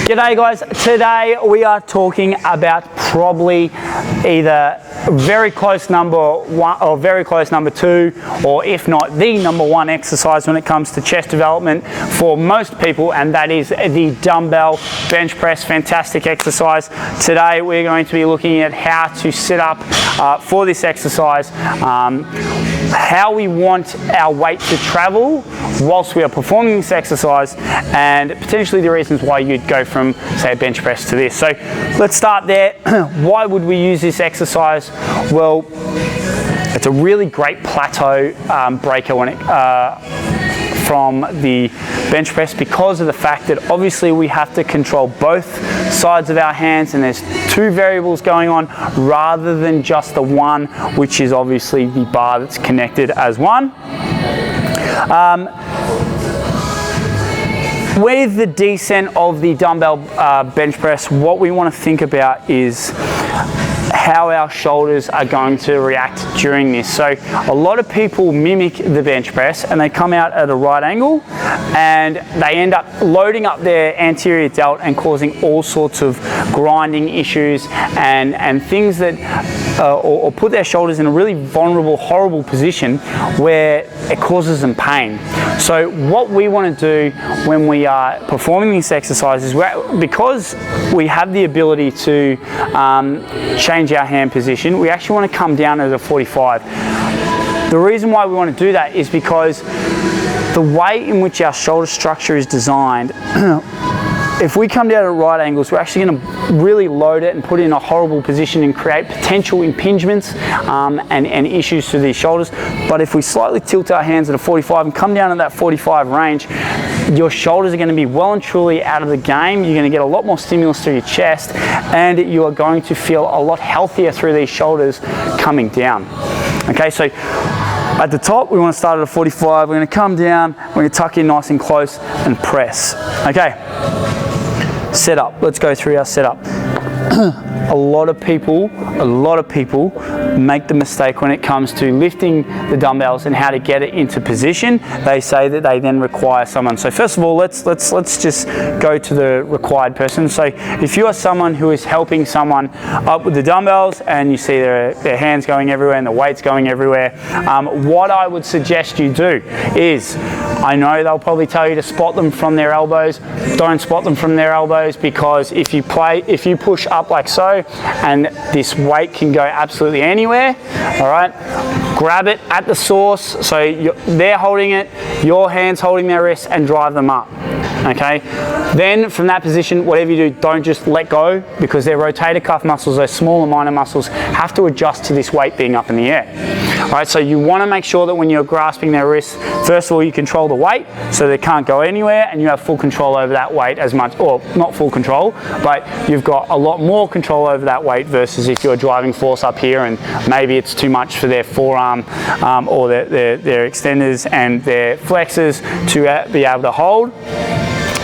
G'day guys, today we are talking about probably either very close number one or very close number two, or if not the number one exercise when it comes to chest development for most people, and that is the dumbbell bench press. Fantastic exercise. Today we're going to be looking at how to set up for this exercise, how we want our weight to travel whilst we are performing this exercise, and potentially the reasons why you'd go from, say, a bench press to this. So let's start there. Why would we use this exercise? Well, it's a really great plateau breaker when it from the bench press, because of the fact that obviously we have to control both sides of our hands, and there's two variables going on rather than just the one, which is obviously the bar that's connected as one. With the descent of the dumbbell bench press, what we want to think about is how our shoulders are going to react during this. So a lot of people mimic the bench press and they come out at a right angle and they end up loading up their anterior delt and causing all sorts of grinding issues and things that or put their shoulders in a really vulnerable, horrible position where it causes them pain. So what we want to do when we are performing this exercise is, because we have the ability to change our hand position, we actually want to come down at a 45. The reason why we want to do that is because the way in which our shoulder structure is designed, if we come down at right angles, we're actually going to really load it and put it in a horrible position and create potential impingements and issues to these shoulders. But if we slightly tilt our hands at a 45 and come down at that 45 range, your shoulders are going to be well and truly out of the game. You're going to get a lot more stimulus through your chest, and you are going to feel a lot healthier through these shoulders coming down. Okay, so at the top, we want to start at a 45. We're going to come down, we're going to tuck in nice and close and press. Okay, setup. Let's go through our setup. A lot of people make the mistake when it comes to lifting the dumbbells and how to get it into position. They say that they then require someone. So first of all, let's just go to the required person. So if you are someone who is helping someone up with the dumbbells and you see their hands going everywhere and the weight's going everywhere, what I would suggest you do is, I know they'll probably tell you to spot them from their elbows. Don't spot them from their elbows, because if you push up like so, and this weight can go absolutely anywhere, all right? Grab it at the source, so they're holding it, your hand's holding their wrists, and drive them up, okay? Then from that position, whatever you do, don't just let go, because their rotator cuff muscles, those smaller minor muscles, have to adjust to this weight being up in the air. All right, so you want to make sure that when you're grasping their wrists, first of all, you control the weight so they can't go anywhere, and you have full control over that weight as much, or not full control, but you've got a lot more control over that weight versus if you're driving force up here and maybe it's too much for their forearm or their extenders and their flexors to be able to hold.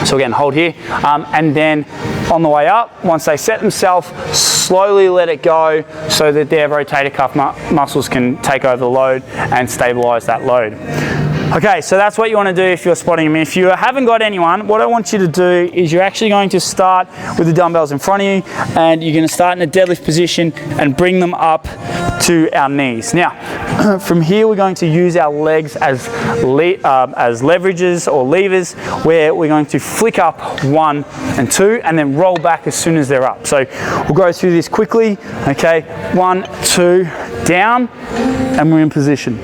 So again, hold here, and then on the way up, once they set themselves, slowly let it go so that their rotator cuff muscles can take over the load and stabilize that load. Okay, so that's what you want to do if you're spotting them. If you haven't got anyone, what I want you to do is you're actually going to start with the dumbbells in front of you, and you're going to start in a deadlift position and bring them up to our knees. Now, from here we're going to use our legs as leverages or levers, where we're going to flick up 1 and 2 and then roll back as soon as they're up. So we'll go through this quickly. Okay, 1, 2, down, and we're in position.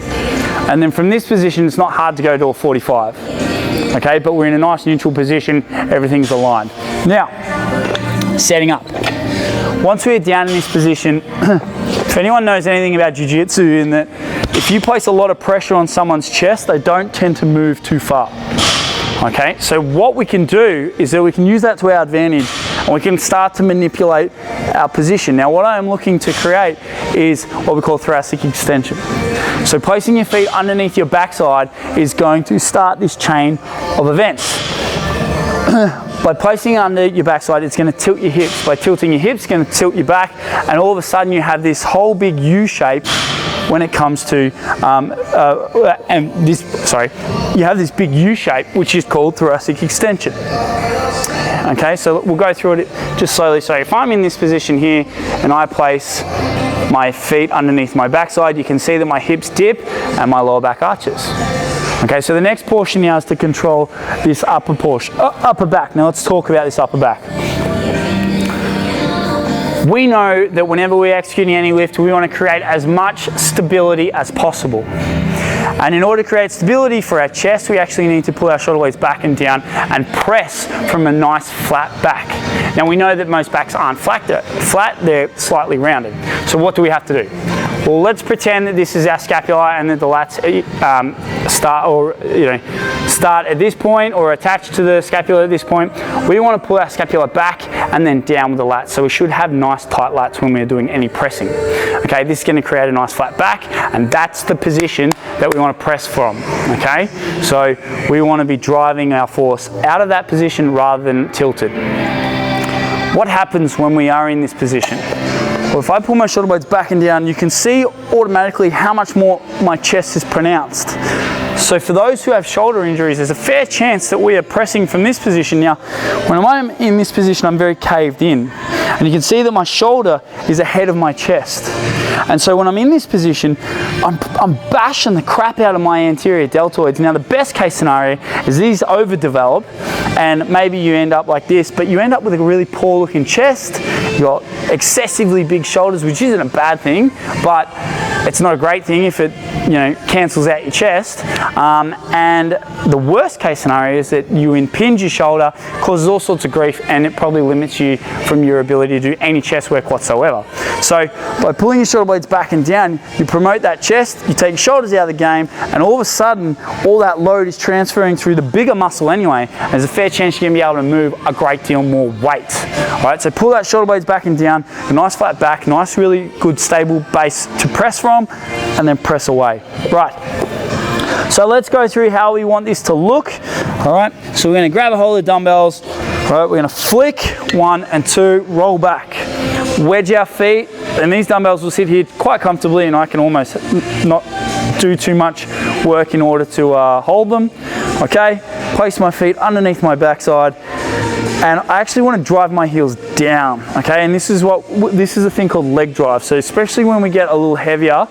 And then from this position, it's not hard to go to a 45. Okay, but we're in a nice neutral position, everything's aligned. Now, setting up. Once we're down in this position, if anyone knows anything about jiu-jitsu, in that if you place a lot of pressure on someone's chest, they don't tend to move too far. Okay, so what we can do is that we can use that to our advantage, and we can start to manipulate our position. Now, what I am looking to create is what we call thoracic extension. So placing your feet underneath your backside is going to start this chain of events. By placing it under your backside, it's going to tilt your hips. By tilting your hips, it's going to tilt your back, and all of a sudden you have this whole big U shape when it comes to, you have this big U shape, which is called thoracic extension. Okay, so we'll go through it just slowly. So if I'm in this position here and I place my feet underneath my backside, you can see that my hips dip and my lower back arches. Okay, so the next portion now is to control this upper portion, upper back. Now let's talk about this upper back. We know that whenever we're executing any lift, we want to create as much stability as possible. And in order to create stability for our chest, we actually need to pull our shoulder blades back and down and press from a nice flat back. Now we know that most backs aren't flat, they're slightly rounded. So what do we have to do? Well, let's pretend that this is our scapula and that the lats start at this point or attached to the scapula at this point. We want to pull our scapula back and then down with the lats. So we should have nice tight lats when we're doing any pressing. Okay, this is going to create a nice flat back, and that's the position that we want to press from. Okay, so we want to be driving our force out of that position rather than tilted. What happens when we are in this position? Well, if I pull my shoulder blades back and down, you can see automatically how much more my chest is pronounced. So for those who have shoulder injuries, there's a fair chance that we are pressing from this position. Now, when I'm in this position, I'm very caved in. And you can see that my shoulder is ahead of my chest. And so when I'm in this position, I'm bashing the crap out of my anterior deltoids. Now, the best case scenario is these overdevelop, and maybe you end up like this, but you end up with a really poor looking chest. You've got excessively big shoulders, which isn't a bad thing, but it's not a great thing if it, cancels out your chest. And the worst case scenario is that you impinge your shoulder, causes all sorts of grief, and it probably limits you from your ability to do any chest work whatsoever. So by pulling your shoulder blades back and down, you promote that chest, you take your shoulders out of the game, and all of a sudden, all that load is transferring through the bigger muscle anyway. There's a fair chance you're going to be able to move a great deal more weight. All right, so pull that shoulder blades back and down, a nice flat back, nice really good stable base to press from, and then press away. Right. So let's go through how we want this to look. All right, so we're going to grab a hold of the dumbbells. All right, we're going to flick 1 and 2, roll back, wedge our feet, and these dumbbells will sit here quite comfortably, and I can almost not do too much work in order to hold them. Okay, place my feet underneath my backside, and I actually want to drive my heels down. Okay, and this is a thing called leg drive. So especially when we get a little heavier,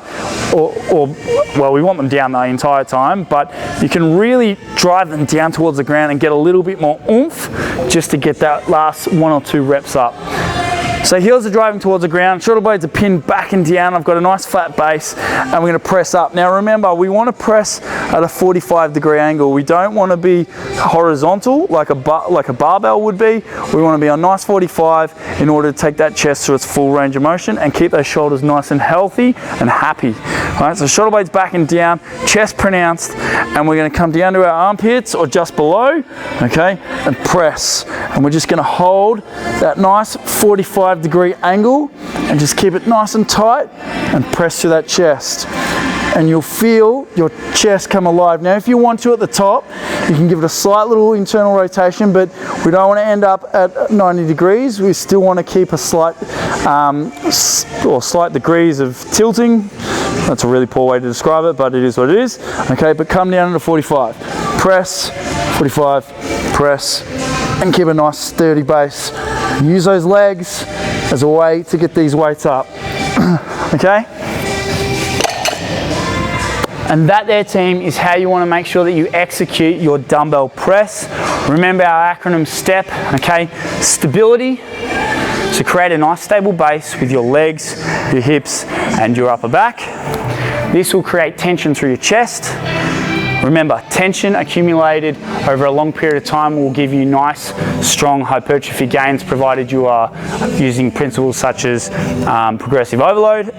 well, we want them down the entire time, but you can really drive them down towards the ground and get a little bit more oomph just to get that last 1 or 2 reps up. So heels are driving towards the ground, shoulder blades are pinned back and down. I've got a nice flat base, and we're going to press up. Now remember, we want to press at a 45-degree angle. We don't want to be horizontal like a barbell would be. We want to be on nice 45 in order to take that chest to its full range of motion and keep those shoulders nice and healthy and happy. All right, so shoulder blades back and down, chest pronounced, and we're going to come down to our armpits or just below, okay, and press. And we're just going to hold that nice 45-degree angle and just keep it nice and tight and press to that chest. And you'll feel your chest come alive. Now, if you want to at the top, you can give it a slight little internal rotation, but we don't want to end up at 90 degrees. We still want to keep a slight degrees of tilting. That's a really poor way to describe it, but it is what it is. Okay, but come down to 45. Press, 45, press, and keep a nice sturdy base. Use those legs as a way to get these weights up. Okay? And that there, team, is how you want to make sure that you execute your dumbbell press. Remember our acronym STEP, okay? Stability, so create a nice stable base with your legs, your hips, and your upper back. This will create tension through your chest. Remember, tension accumulated over a long period of time will give you nice, strong hypertrophy gains, provided you are using principles such as progressive overload.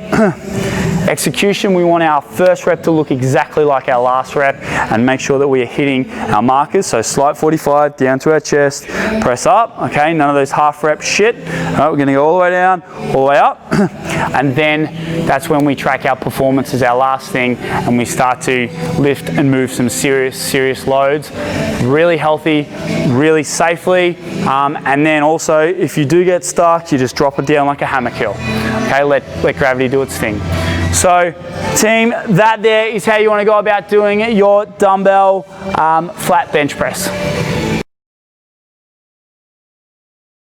Execution, we want our first rep to look exactly like our last rep and make sure that we are hitting our markers. So slight 45 down to our chest, press up, okay, none of those half rep shit. All right, we're gonna go all the way down, all the way up. And then that's when we track our performance as our last thing, and we start to lift and move some serious loads, really healthy, really safely. And then also, if you do get stuck, you just drop it down like a hammer kill. Okay, let gravity do its thing. So team, that there is how you want to go about doing your dumbbell flat bench press.